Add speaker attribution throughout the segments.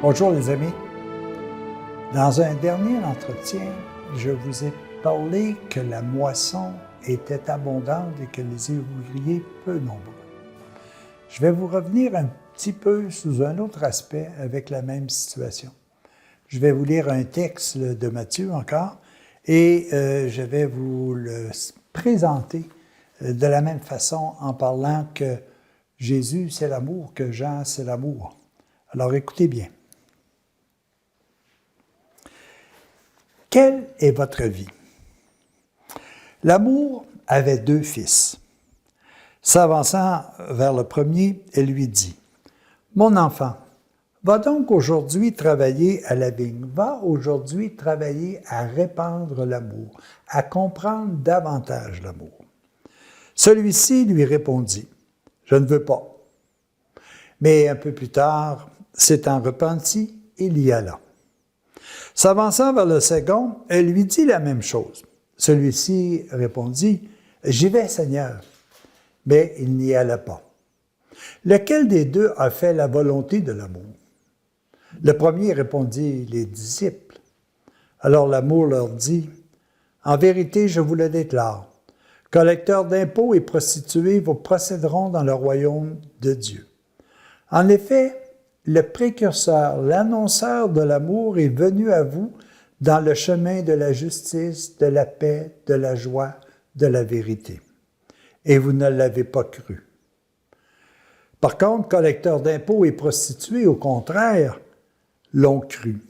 Speaker 1: Bonjour les amis. Dans un dernier entretien, je vous ai parlé que la moisson était abondante et que les ouvriers peu nombreux. Je vais vous revenir un petit peu sous un autre aspect avec la même situation. Je vais vous lire un texte de Matthieu encore et je vais vous le présenter de la même façon en parlant que Jésus c'est l'amour, que Jean c'est l'amour. Alors écoutez bien. Quelle est votre vie? L'amour avait 2 fils. S'avançant vers le premier, elle lui dit, « Mon enfant, va donc aujourd'hui travailler à la vigne, va aujourd'hui travailler à répandre l'amour, à comprendre davantage l'amour. » Celui-ci lui répondit, « Je ne veux pas. » Mais un peu plus tard, s'étant repenti, il y alla. S'avançant vers le second, elle lui dit la même chose. Celui-ci répondit, « J'y vais, Seigneur. » Mais il n'y alla pas. Lequel des deux a fait la volonté de l'amour? Le premier répondit, les disciples. Alors l'amour leur dit, « En vérité, je vous le déclare, collecteurs d'impôts et prostituées vous procéderont dans le royaume de Dieu. En effet, le précurseur, l'annonceur de l'amour est venu à vous dans le chemin de la justice, de la paix, de la joie, de la vérité. Et vous ne l'avez pas cru. Par contre, collecteurs d'impôts et prostituées, au contraire, l'ont cru.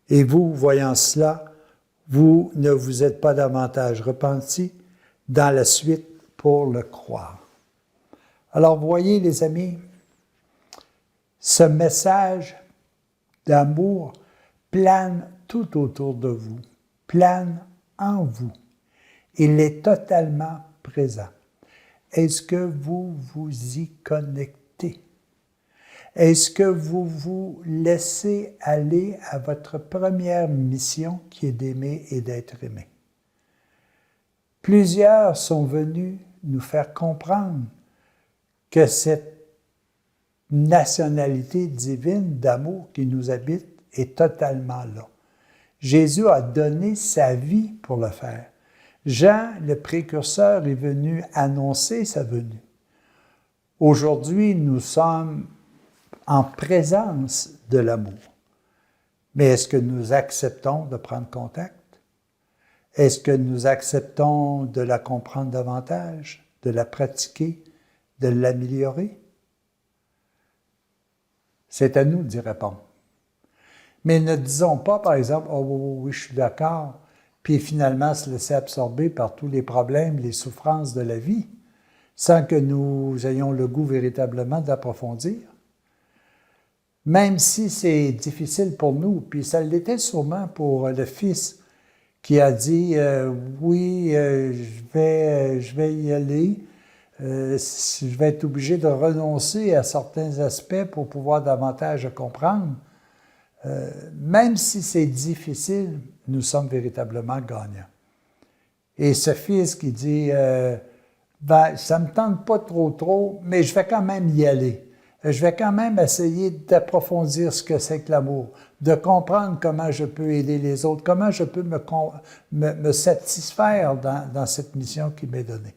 Speaker 1: Et vous, voyant cela, vous ne vous êtes pas davantage repentis dans la suite pour le croire. » Alors, voyez, les amis, ce message d'amour plane tout autour de vous, plane en vous. Il est totalement présent. Est-ce que vous vous y connectez? Est-ce que vous vous laissez aller à votre première mission qui est d'aimer et d'être aimé? Plusieurs sont venus nous faire comprendre que cette nationalité divine d'amour qui nous habite est totalement là. Jésus a donné sa vie pour le faire. Jean, le précurseur, est venu annoncer sa venue. Aujourd'hui, nous sommes en présence de l'amour. Mais est-ce que nous acceptons de prendre contact? Est-ce que nous acceptons de la comprendre davantage, de la pratiquer, de l'améliorer? C'est à nous d'y répondre. Mais ne disons pas, par exemple, « Oh oui, je suis d'accord », puis finalement se laisser absorber par tous les problèmes, les souffrances de la vie, sans que nous ayons le goût véritablement d'approfondir. Même si c'est difficile pour nous, puis ça l'était sûrement pour le fils qui a dit « Oui, je vais y aller ». Je vais être obligé de renoncer à certains aspects pour pouvoir davantage comprendre. Même si c'est difficile, nous sommes véritablement gagnants. Et ce fils qui dit ça ne me tente pas trop, mais je vais quand même y aller. Je vais quand même essayer d'approfondir ce que c'est que l'amour, de comprendre comment je peux aider les autres, comment je peux me satisfaire dans cette mission qui m'est donnée. »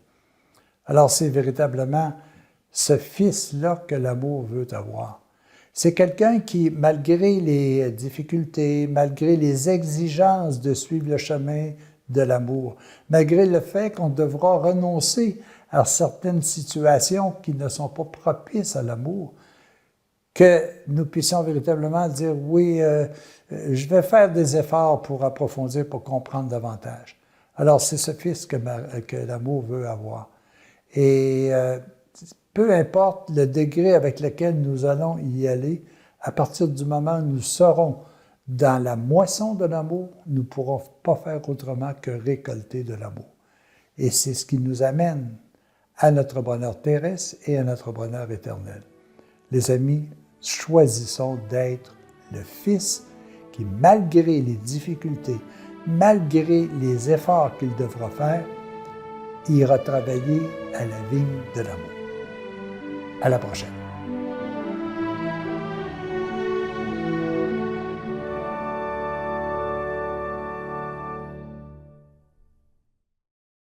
Speaker 1: Alors, c'est véritablement ce fils-là que l'amour veut avoir. C'est quelqu'un qui, malgré les difficultés, malgré les exigences de suivre le chemin de l'amour, malgré le fait qu'on devra renoncer à certaines situations qui ne sont pas propices à l'amour, que nous puissions véritablement dire, oui, je vais faire des efforts pour approfondir, pour comprendre davantage. Alors, c'est ce fils que l'amour veut avoir. Et peu importe le degré avec lequel nous allons y aller, à partir du moment où nous serons dans la moisson de l'amour, nous ne pourrons pas faire autrement que récolter de l'amour. Et c'est ce qui nous amène à notre bonheur terrestre et à notre bonheur éternel. Les amis, choisissons d'être le Fils qui, malgré les difficultés, malgré les efforts qu'il devra faire, ira travailler à la vigne de l'amour. À la prochaine.